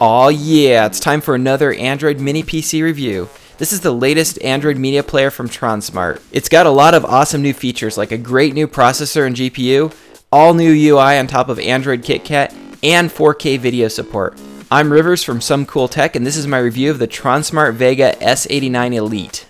Aw yeah, it's time for another Android mini PC review. This is the latest Android media player from Tronsmart. It's got a lot of awesome new features like a great new processor and GPU, all new UI on top of Android KitKat, and 4K video support. I'm Rivers from Some Cool Tech, and this is my review of the Tronsmart Vega S89 Elite.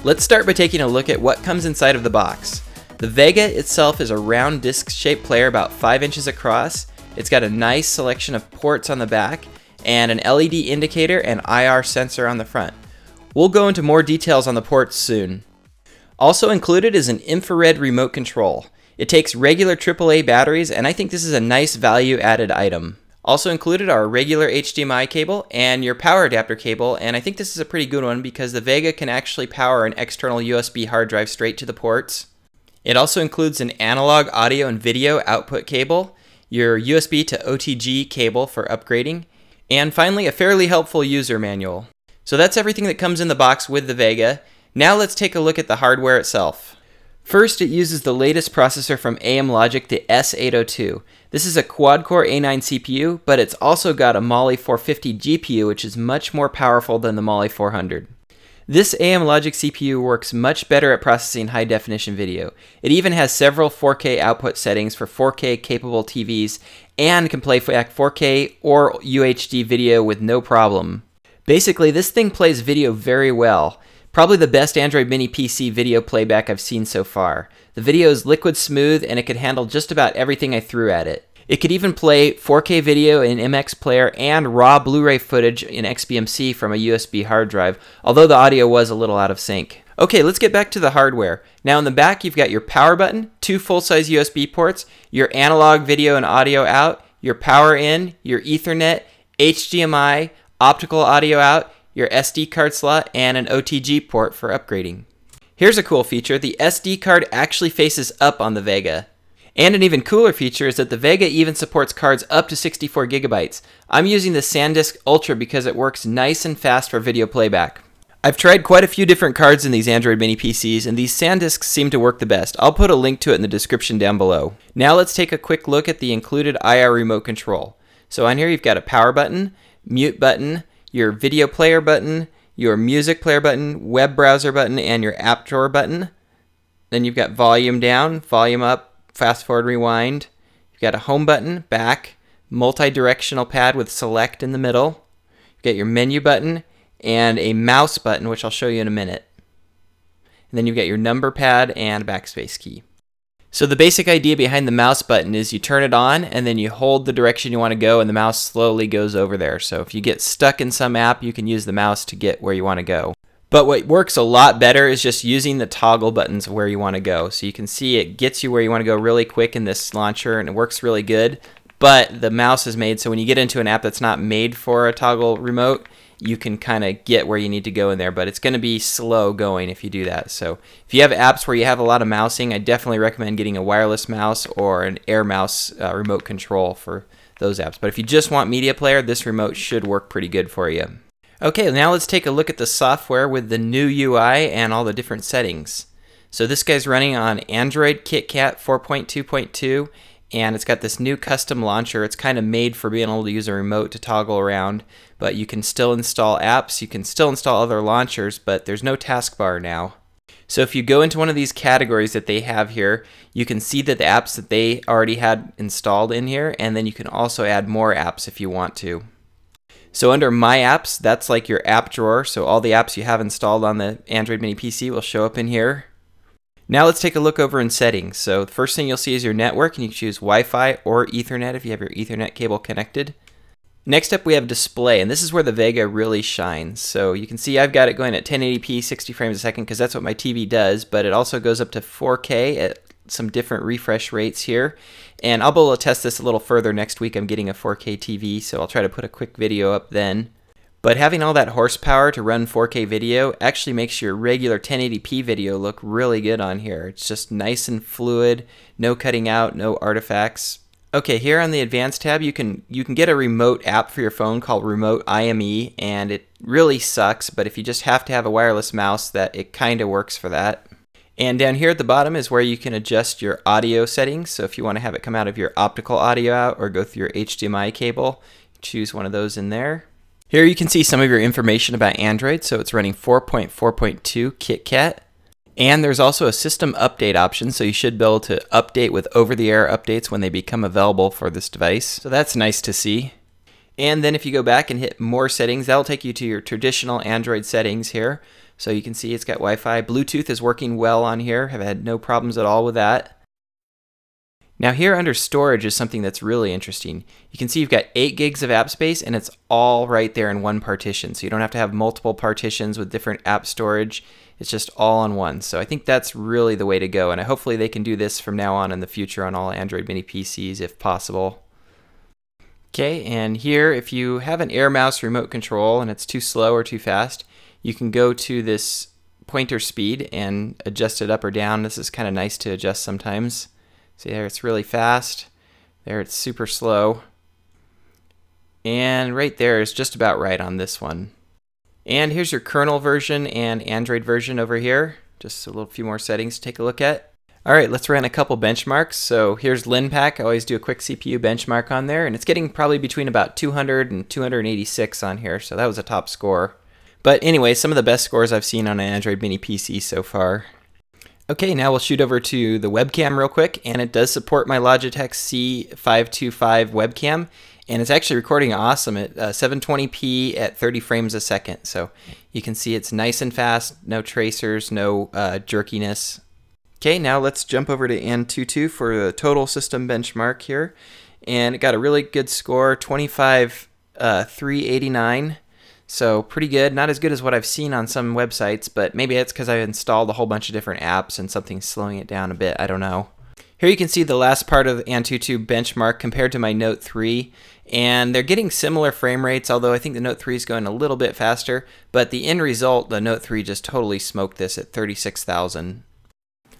Let's start by taking a look at what comes inside of the box. The Vega itself is a round disc-shaped player about 5 inches across. It's got a nice selection of ports on the back and an LED indicator and IR sensor on the front. We'll go into more details on the ports soon. Also included is an infrared remote control. It takes regular AAA batteries, and I think this is a nice value-added item. Also included are a regular HDMI cable and your power adapter cable, and I think this is a pretty good one because the Vega can actually power an external USB hard drive straight to the ports. It also includes an analog audio and video output cable, your USB to OTG cable for upgrading, and finally a fairly helpful user manual. So that's everything that comes in the box with the Vega. Now let's take a look at the hardware itself. First, it uses the latest processor from AM Logic, the S802. This is a quad-core A9 CPU, but it's also got a Mali 450 GPU, which is much more powerful than the Mali 400. This AM Logic CPU works much better at processing high-definition video. It even has several 4K output settings for 4K capable TVs and can play back 4K or UHD video with no problem. Basically, this thing plays video very well. Probably the best Android mini PC video playback I've seen so far. The video is liquid smooth and it could handle just about everything I threw at it. It could even play 4K video in MX Player and raw Blu-ray footage in XBMC from a USB hard drive, although the audio was a little out of sync. Okay, let's get back to the hardware. Now in the back you've got your power button, 2 full-size USB ports, your analog video and audio out, your power in, your Ethernet, HDMI, optical audio out, your SD card slot, and an OTG port for upgrading. Here's a cool feature: the SD card actually faces up on the Vega. And an even cooler feature is that the Vega even supports cards up to 64 gigabytes. I'm using the SanDisk Ultra because it works nice and fast for video playback. I've tried quite a few different cards in these Android mini PCs, and these SanDisks seem to work the best. I'll put a link to it in the description down below. Now let's take a quick look at the included IR remote control. So on here you've got a power button, mute button, your video player button, your music player button, web browser button, and your app drawer button. Then you've got volume down, volume up, fast forward, rewind. You've got a home button, back, multi-directional pad with select in the middle. You've got your menu button and a mouse button, which I'll show you in a minute. And then you've got your number pad and backspace key. So the basic idea behind the mouse button is you turn it on and then you hold the direction you want to go and the mouse slowly goes over there. So if you get stuck in some app, you can use the mouse to get where you want to go. But what works a lot better is just using the toggle buttons where you want to go. So you can see it gets you where you want to go really quick in this launcher, and it works really good. But the mouse is made so when you get into an app that's not made for a toggle remote, you can kind of get where you need to go in there, but it's going to be slow going if you do that. So if you have apps where you have a lot of mousing, I definitely recommend getting a wireless mouse or an Air Mouse remote control for those apps. But if you just want media player, this remote should work pretty good for you. Okay, now let's take a look at the software with the new UI and all the different settings. So this guy's running on Android KitKat 4.2.2, and it's got this new custom launcher. It's kind of made for being able to use a remote to toggle around, but you can still install apps, you can still install other launchers, but there's no taskbar now. So if you go into one of these categories that they have here, you can see that the apps that they already had installed in here, and then you can also add more apps if you want to. So under My Apps, that's like your app drawer, so all the apps you have installed on the Android mini PC will show up in here. Now let's take a look over in settings. So the first thing you'll see is your network, and you can choose Wi-Fi or Ethernet if you have your Ethernet cable connected. Next up we have display, and this is where the Vega really shines. So you can see I've got it going at 1080p 60 frames a second because that's what my TV does, but it also goes up to 4K at some different refresh rates here. And I'll be able to test this a little further next week. I'm getting a 4K TV, so I'll try to put a quick video up then. But having all that horsepower to run 4K video actually makes your regular 1080p video look really good on here. It's just nice and fluid, no cutting out, no artifacts. Okay, here on the Advanced tab, you can get a remote app for your phone called Remote IME, and it really sucks, but if you just have to have a wireless mouse, that it kind of works for that. And down here at the bottom is where you can adjust your audio settings. So if you want to have it come out of your optical audio out or go through your HDMI cable, choose one of those in there. Here you can see some of your information about Android. So it's running 4.4.2 KitKat. And there's also a system update option, so you should be able to update with over-the-air updates when they become available for this device. So that's nice to see. And then if you go back and hit more settings, that'll take you to your traditional Android settings here. So you can see it's got Wi-Fi. Bluetooth is working well on here. Have had no problems at all with that. Now here under storage is something that's really interesting. You can see you've got 8 gigs of app space, and it's all right there in one partition. So you don't have to have multiple partitions with different app storage. It's just all on one. So I think that's really the way to go, and hopefully they can do this from now on in the future on all Android mini PCs if possible. Okay, and here if you have an Air Mouse remote control and it's too slow or too fast, you can go to this pointer speed and adjust it up or down. This is kind of nice to adjust sometimes. See there, it's really fast. There, it's super slow. And right there is just about right on this one. And here's your kernel version and Android version over here. Just a little few more settings to take a look at. All right, let's run a couple benchmarks. So here's LinPack. I always do a quick CPU benchmark on there, and it's getting probably between about 200 and 286 on here. So that was a top score. But anyway, some of the best scores I've seen on an Android mini PC so far. Okay, now we'll shoot over to the webcam real quick, and it does support my Logitech C525 webcam, and it's actually recording awesome at 720p at 30 frames a second. So you can see it's nice and fast, no tracers, no jerkiness. Okay, now let's jump over to Antutu for the total system benchmark here, and it got a really good score, 25,389. So pretty good, not as good as what I've seen on some websites, but maybe it's because I installed a whole bunch of different apps and something's slowing it down a bit, I don't know. Here you can see the last part of the Antutu benchmark compared to my Note 3, and they're getting similar frame rates, although I think the Note 3 is going a little bit faster, but the end result, the Note 3 just totally smoked this at 36,000.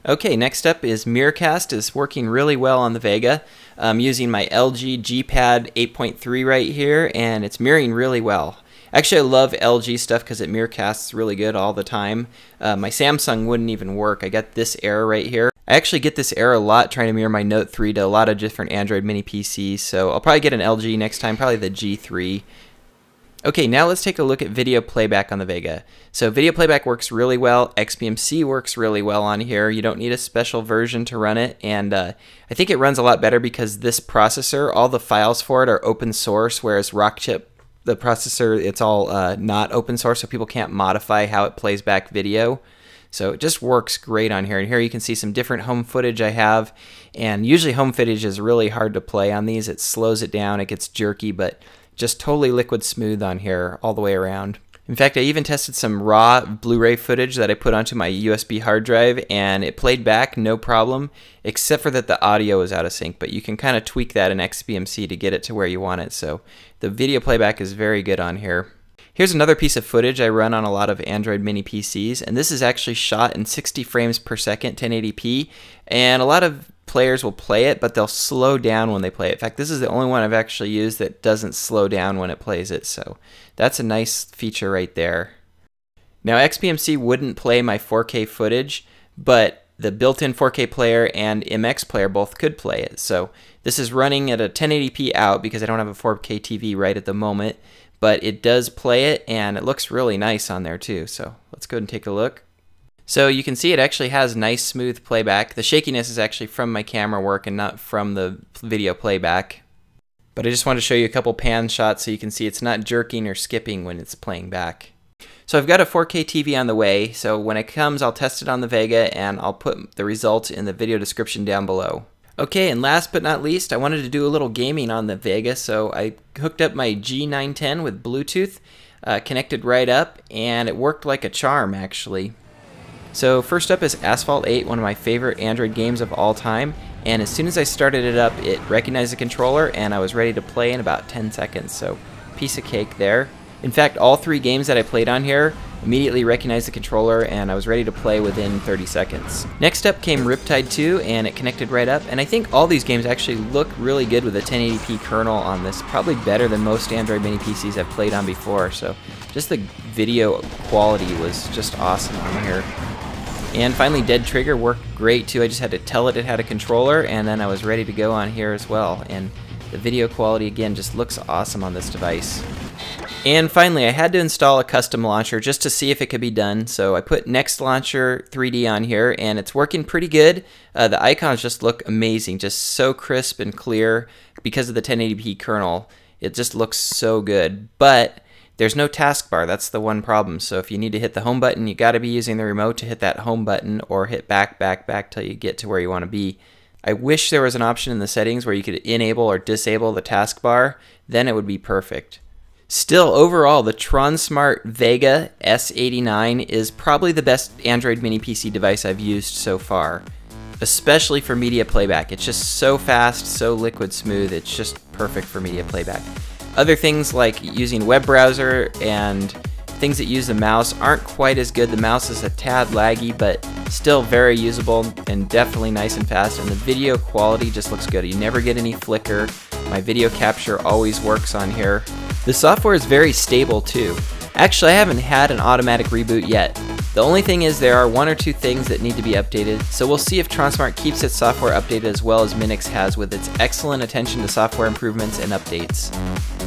Okay, next up is Miracast. Is working really well on the Vega. I'm using my LG G-Pad 8.3 right here, and it's mirroring really well. Actually, I love LG stuff because it mirrorcasts really good all the time. My Samsung wouldn't even work. I got this error right here. I actually get this error a lot trying to mirror my Note 3 to a lot of different Android mini PCs, so I'll probably get an LG next time, probably the G3. Okay, now let's take a look at video playback on the Vega. So video playback works really well. XBMC works really well on here. You don't need a special version to run it, and I think it runs a lot better because this processor, all the files for it are open source, whereas Rockchip, the processor, it's all not open source, so people can't modify how it plays back video. So it just works great on here. And here you can see some different home footage I have. And usually home footage is really hard to play on these. It slows it down, it gets jerky, but just totally liquid smooth on here all the way around. In fact, I even tested some raw Blu-ray footage that I put onto my USB hard drive, and it played back no problem, except for that the audio is out of sync. But you can kind of tweak that in XBMC to get it to where you want it. So the video playback is very good on here. Here's another piece of footage I run on a lot of Android mini PCs, and this is actually shot in 60 frames per second, 1080p, and a lot of players will play it, but they'll slow down when they play it. In fact, this is the only one I've actually used that doesn't slow down when it plays it, so that's a nice feature right there. Now, XBMC wouldn't play my 4K footage, but the built-in 4K player and MX player both could play it. So this is running at a 1080p out because I don't have a 4K TV right at the moment, but it does play it, and it looks really nice on there too. So let's go ahead and take a look. So you can see it actually has nice smooth playback. The shakiness is actually from my camera work and not from the video playback. But I just wanted to show you a couple pan shots so you can see it's not jerking or skipping when it's playing back. So I've got a 4K TV on the way, so when it comes I'll test it on the Vega and I'll put the results in the video description down below. Okay, and last but not least, I wanted to do a little gaming on the Vega, so I hooked up my G910 with Bluetooth, connected right up, and it worked like a charm actually. So first up is Asphalt 8, one of my favorite Android games of all time, and as soon as I started it up, it recognized the controller and I was ready to play in about 10 seconds, so piece of cake there. In fact, all 3 games that I played on here immediately recognized the controller, and I was ready to play within 30 seconds. Next up came Riptide 2, and it connected right up, and I think all these games actually look really good with a 1080p kernel on this, probably better than most Android mini PCs I've played on before, so just the video quality was just awesome on here. And finally, Dead Trigger worked great too. I just had to tell it had a controller, and then I was ready to go on here as well. And the video quality again just looks awesome on this device. And finally, I had to install a custom launcher just to see if it could be done. So I put Next Launcher 3D on here, and it's working pretty good. The icons just look amazing, just so crisp and clear because of the 1080p kernel. It just looks so good. But there's no taskbar, that's the one problem. So if you need to hit the home button, you gotta be using the remote to hit that home button, or hit back till you get to where you wanna be. I wish there was an option in the settings where you could enable or disable the taskbar, then it would be perfect. Still, overall, the Tronsmart Vega S89 is probably the best Android mini PC device I've used so far, especially for media playback. It's just so fast, so liquid smooth, it's just perfect for media playback. Other things like using web browser and things that use the mouse aren't quite as good. The mouse is a tad laggy, but still very usable and definitely nice and fast, and the video quality just looks good. You never get any flicker. My video capture always works on here. The software is very stable too. Actually, I haven't had an automatic reboot yet. The only thing is there are one or two things that need to be updated, so we'll see if Tronsmart keeps its software updated as well as Minix has with its excellent attention to software improvements and updates.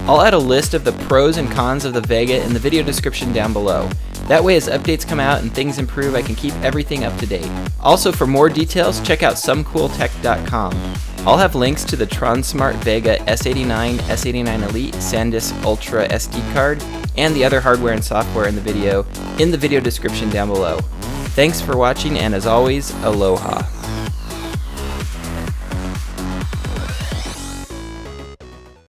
I'll add a list of the pros and cons of the Vega in the video description down below. That way as updates come out and things improve, I can keep everything up to date. Also, for more details, check out somecooltech.com. I'll have links to the Tronsmart Vega S89, S89 Elite, SanDisk Ultra SD card, and the other hardware and software in the video description down below. Thanks for watching, and as always, aloha.